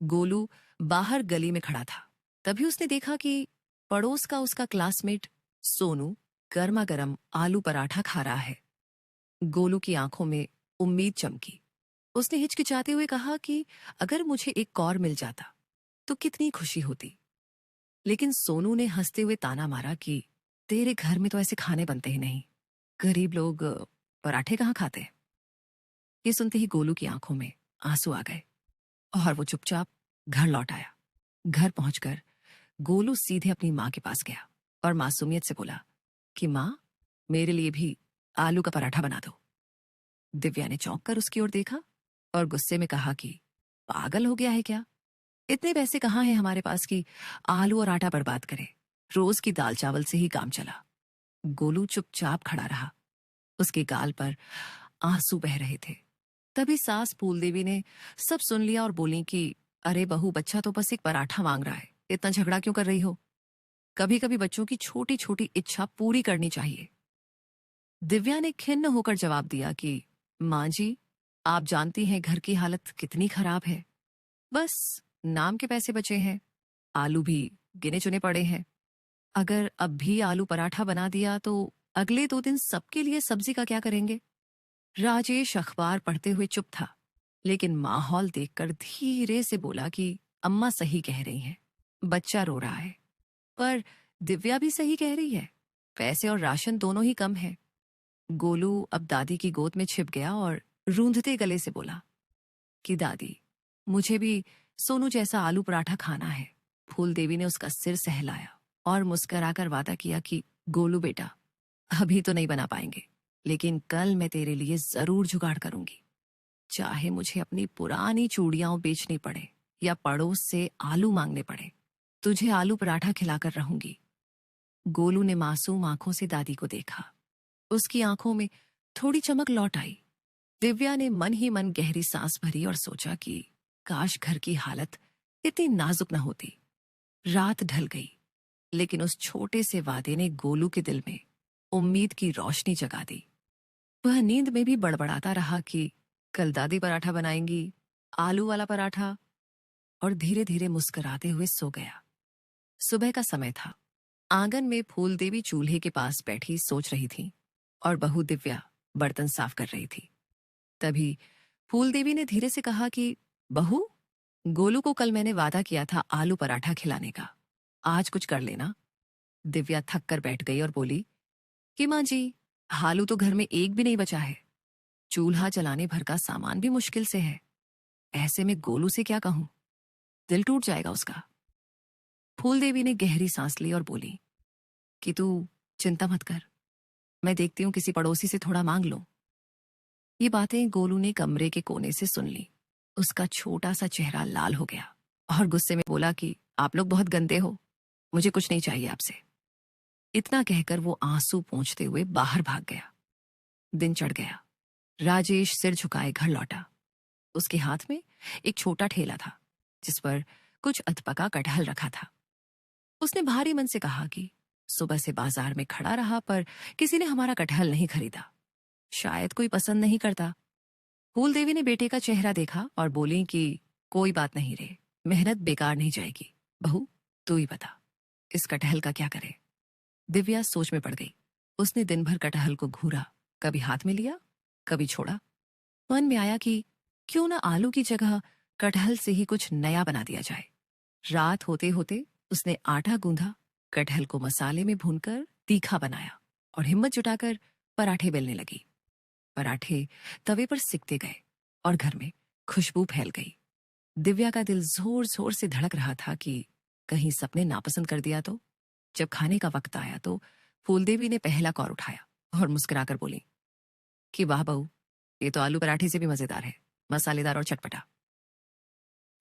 गोलू बाहर गली में खड़ा था। तभी उसने देखा कि पड़ोस का उसका क्लासमेट सोनू गर्मा गर्म आलू पराठा खा रहा है। गोलू की आंखों में उम्मीद चमकी। उसने हिचकिचाते हुए कहा कि अगर मुझे एक और मिल जाता तो कितनी खुशी होती। लेकिन सोनू ने हंसते हुए ताना मारा कि तेरे घर में तो ऐसे खाने बनते ही नहीं, गरीब लोग पराठे कहाँ खाते। ये सुनते ही गोलू की आंखों में आंसू आ गए और वो चुपचाप घर लौट आया। घर पहुंचकर गोलू सीधे अपनी माँ के पास गया और मासूमियत से बोला कि माँ, मेरे लिए भी आलू का पराठा बना दो। दिव्या ने चौंक कर उसकी ओर देखा और गुस्से में कहा कि पागल हो गया है क्या? इतने पैसे कहाँ हैं हमारे पास कि आलू और आटा बर्बाद करें। रोज की दाल चावल से ही काम चला। गोलू चुपचाप खड़ा रहा। उसके गाल पर आंसू बह रहे थे। तभी सास फूलदेवी ने सब सुन लिया और बोली कि अरे बहू, बच्चा तो बस एक पराठा मांग रहा है, इतना झगड़ा क्यों कर रही हो? कभी कभी बच्चों की छोटी छोटी इच्छा पूरी करनी चाहिए। दिव्या ने खिन्न होकर जवाब दिया कि माँ जी, आप जानती हैं घर की हालत कितनी खराब है। बस नाम के पैसे बचे हैं, आलू भी गिने चुने पड़े हैं। अगर अब भी आलू पराठा बना दिया तो अगले 2 दिन सबके लिए सब्जी का क्या करेंगे? राजेश अखबार पढ़ते हुए चुप था, लेकिन माहौल देखकर धीरे से बोला कि अम्मा सही कह रही हैं, बच्चा रो रहा है। पर दिव्या भी सही कह रही है, पैसे और राशन दोनों ही कम है। गोलू अब दादी की गोद में छिप गया और रूंधते गले से बोला कि दादी, मुझे भी सोनू जैसा आलू पराठा खाना है। फूल देवी ने उसका सिर सहलाया और मुस्कुराकर वादा किया कि गोलू बेटा, अभी तो नहीं बना पाएंगे, लेकिन कल मैं तेरे लिए जरूर जुगाड़ करूंगी। चाहे मुझे अपनी पुरानी चूड़ियां बेचनी पड़े या पड़ोस से आलू मांगने पड़े, तुझे आलू पराठा खिलाकर रहूंगी। गोलू ने मासूम आंखों से दादी को देखा। उसकी आंखों में थोड़ी चमक लौट आई। दिव्या ने मन ही मन गहरी सांस भरी और सोचा कि काश घर की हालत इतनी नाजुक न होती। रात ढल गई, लेकिन उस छोटे से वादे ने गोलू के दिल में उम्मीद की रोशनी जगा दी। वह नींद में भी बड़बड़ाता रहा कि कल दादी पराठा बनाएंगी, आलू वाला पराठा, और धीरे धीरे मुस्कुराते हुए सो गया। सुबह का समय था। आंगन में फूल देवी चूल्हे के पास बैठी सोच रही थी और बहू दिव्या बर्तन साफ कर रही थी। तभी फूल देवी ने धीरे से कहा कि बहू, गोलू को कल मैंने वादा किया था आलू पराठा खिलाने का, आज कुछ कर लेना। दिव्या थक कर बैठ गई और बोली कि माँ जी, आलू तो घर में एक भी नहीं बचा है। चूल्हा जलाने भर का सामान भी मुश्किल से है। ऐसे में गोलू से क्या कहूं, दिल टूट जाएगा उसका। फूल देवी ने गहरी सांस ली और बोली कि तू चिंता मत कर, मैं देखती हूँ किसी पड़ोसी से थोड़ा मांग लो। ये बातें गोलू ने कमरे के कोने से सुन ली। उसका छोटा सा चेहरा लाल हो गया और गुस्से में बोला कि आप लोग बहुत गंदे हो, मुझे कुछ नहीं चाहिए आपसे। इतना कहकर वो आंसू पोंछते हुए बाहर भाग गया। दिन चढ़ गया। राजेश सिर झुकाए घर लौटा। उसके हाथ में एक छोटा ठेला था जिस पर कुछ अधपका कटहल रखा था। उसने भारी मन से कहा कि सुबह से बाजार में खड़ा रहा पर किसी ने हमारा कटहल नहीं खरीदा, शायद कोई पसंद नहीं करता। फूल देवी ने बेटे का चेहरा देखा और बोली कि कोई बात नहीं रे, मेहनत बेकार नहीं जाएगी। बहू, तू ही बता, इस कटहल का क्या करे? दिव्या सोच में पड़ गई। उसने दिन भर कटहल को घूरा, कभी हाथ में लिया, कभी छोड़ा। मन में आया कि क्यों ना आलू की जगह कटहल से ही कुछ नया बना दिया जाए। रात होते होते उसने आटा गूंधा, कटहल को मसाले में भूनकर तीखा बनाया और हिम्मत जुटाकर पराठे बेलने लगी। पराठे तवे पर सिकते गए और घर में खुशबू फैल गई। दिव्या का दिल जोर जोर से धड़क रहा था कि कहीं सपने नापसंद कर दिया तो। जब खाने का वक्त आया तो फूलदेवी ने पहला कौर उठाया और मुस्कुराकर बोली कि वाह बहू, ये तो आलू पराठे से भी मजेदार है, मसालेदार और चटपटा।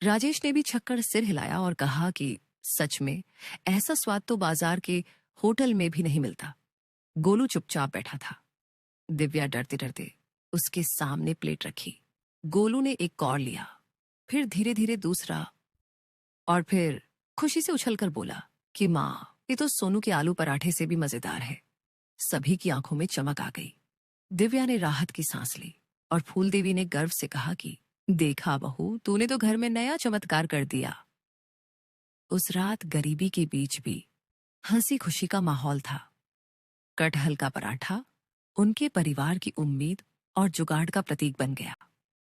राजेश ने भी छक्कर सिर हिलाया और कहा कि सच में ऐसा स्वाद तो बाजार के होटल में भी नहीं मिलता। गोलू चुपचाप बैठा था। दिव्या डरते डरते उसके सामने प्लेट रखी। गोलू ने एक कौर लिया, फिर धीरे धीरे दूसरा, और फिर खुशी से उछलकर बोला कि माँ, ये तो सोनू के आलू पराठे से भी मजेदार है। सभी की आंखों में चमक आ गई। दिव्या ने राहत की सांस ली और फूल देवी ने गर्व से कहा कि देखा बहू, तूने तो घर में नया चमत्कार कर दिया। उस रात गरीबी के बीच भी हंसी खुशी का माहौल था। कटहल का पराठा उनके परिवार की उम्मीद और जुगाड़ का प्रतीक बन गया।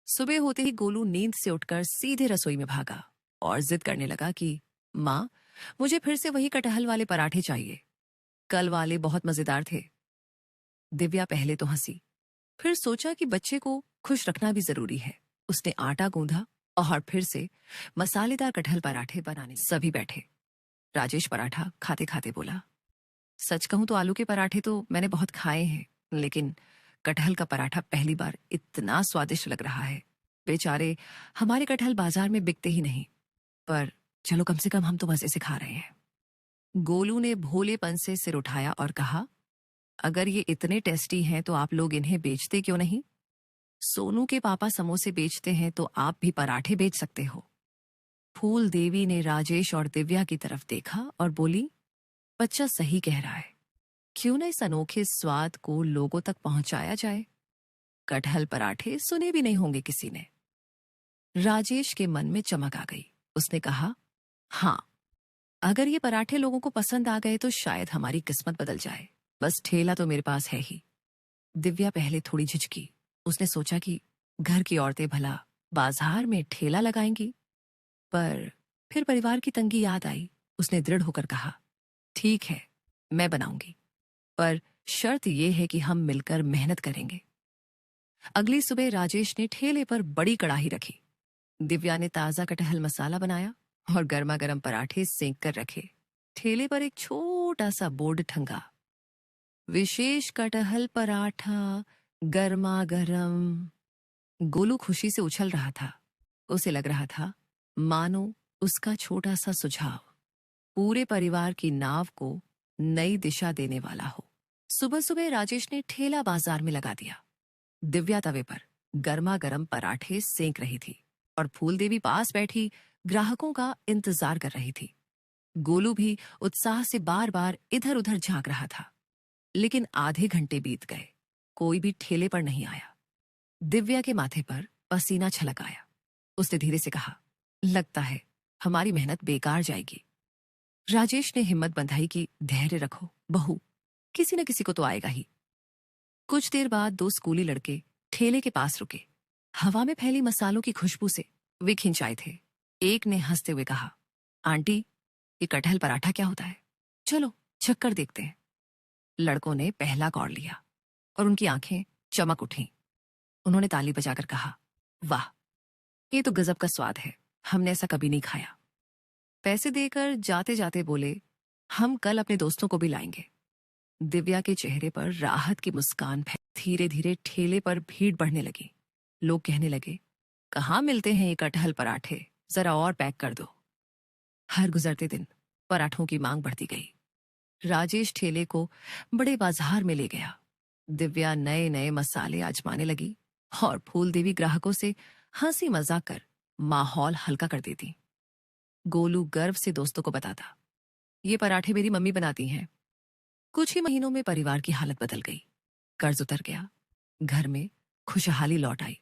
सुबह होते ही गोलू नींद से उठकर सीधे रसोई में भागा और जिद करने लगा कि माँ, मुझे फिर से वही कटहल वाले पराठे चाहिए। कल वाले बहुत मजेदार थे। दिव्या पहले तो हंसी, फिर सोचा कि बच्चे को खुश रखना भी जरूरी है। उसने आटा गूंधा और फिर से मसालेदार कटहल पराठे बनाने सभी बैठे। राजेश पराठा खाते खाते बोला, सच कहूं तो आलू के पराठे तो मैंने बहुत खाए हैं, लेकिन कटहल का पराठा पहली बार इतना स्वादिष्ट लग रहा है। बेचारे, हमारे कटहल बाजार में बिकते ही नहीं, पर चलो कम से कम हम तो मजे से खा रहे हैं। गोलू ने भोलेपन से सिर उठाया और कहा, अगर ये इतने टेस्टी हैं तो आप लोग इन्हें बेचते क्यों नहीं? सोनू के पापा समोसे बेचते हैं तो आप भी पराठे बेच सकते हो। फूल देवी ने राजेश और दिव्या की तरफ देखा और बोली, बच्चा सही कह रहा है, क्यों न इस अनोखे स्वाद को लोगों तक पहुंचाया जाए। कटहल पराठे सुने भी नहीं होंगे किसी ने। राजेश के मन में चमक आ गई। उसने कहा, हाँ, अगर ये पराठे लोगों को पसंद आ गए तो शायद हमारी किस्मत बदल जाए। बस ठेला तो मेरे पास है ही। दिव्या पहले थोड़ी झिझकी। उसने सोचा कि घर की औरतें भला बाजार में ठेला लगाएंगी, पर फिर परिवार की तंगी याद आई। उसने दृढ़ होकर कहा, ठीक है, मैं बनाऊंगी, पर शर्त यह है कि हम मिलकर मेहनत करेंगे। अगली सुबह राजेश ने ठेले पर बड़ी कड़ाही रखी। दिव्या ने ताजा कटहल मसाला बनाया और गर्मा गर्म पराठे सेंक कर रखे। ठेले पर एक छोटा सा बोर्ड टंगा, विशेष कटहल पराठा, गर्मा गर्म। गोलू खुशी से उछल रहा था। उसे लग रहा था मानो उसका छोटा सा सुझाव पूरे परिवार की नाव को नई दिशा देने वाला हो। सुबह सुबह राजेश ने ठेला बाजार में लगा दिया। दिव्या तवे पर गर्मा गर्म पराठे सेंक रही थी और फूल देवी पास बैठी ग्राहकों का इंतजार कर रही थी। गोलू भी उत्साह से बार बार इधर उधर झांक रहा था। लेकिन आधे घंटे बीत गए, कोई भी ठेले पर नहीं आया। दिव्या के माथे पर पसीना छलक आया। उसने धीरे से कहा, लगता है हमारी मेहनत बेकार जाएगी। राजेश ने हिम्मत बंधाई कि धैर्य रखो बहू, किसी न किसी को तो आएगा ही। कुछ देर बाद दो स्कूली लड़के ठेले के पास रुके। हवा में फैली मसालों की खुशबू से वे खिंचाए थे। एक ने हंसते हुए कहा, आंटी, ये कटहल पराठा क्या होता है? चलो छक्कर देखते हैं। लड़कों ने पहला कौर लिया और उनकी आंखें चमक उठी। उन्होंने ताली बजाकर कहा, वाह, ये तो गजब का स्वाद है, हमने ऐसा कभी नहीं खाया। पैसे देकर जाते जाते बोले, हम कल अपने दोस्तों को भी लाएंगे। दिव्या के चेहरे पर राहत की मुस्कान फैली। धीरे धीरे ठेले पर भीड़ बढ़ने लगी। लोग कहने लगे, कहाँ मिलते हैं ये कटहल पराठे, जरा और पैक कर दो। हर गुजरते दिन पराठों की मांग बढ़ती गई। राजेश ठेले को बड़े बाजार में ले गया। दिव्या नए नए मसाले आजमाने लगी और फूल देवी ग्राहकों से हंसी मजाक कर माहौल हल्का कर देती। गोलू गर्व से दोस्तों को बताता, ये पराठे मेरी मम्मी बनाती हैं। कुछ ही महीनों में परिवार की हालत बदल गई। कर्ज उतर गया, घर में खुशहाली लौट आई।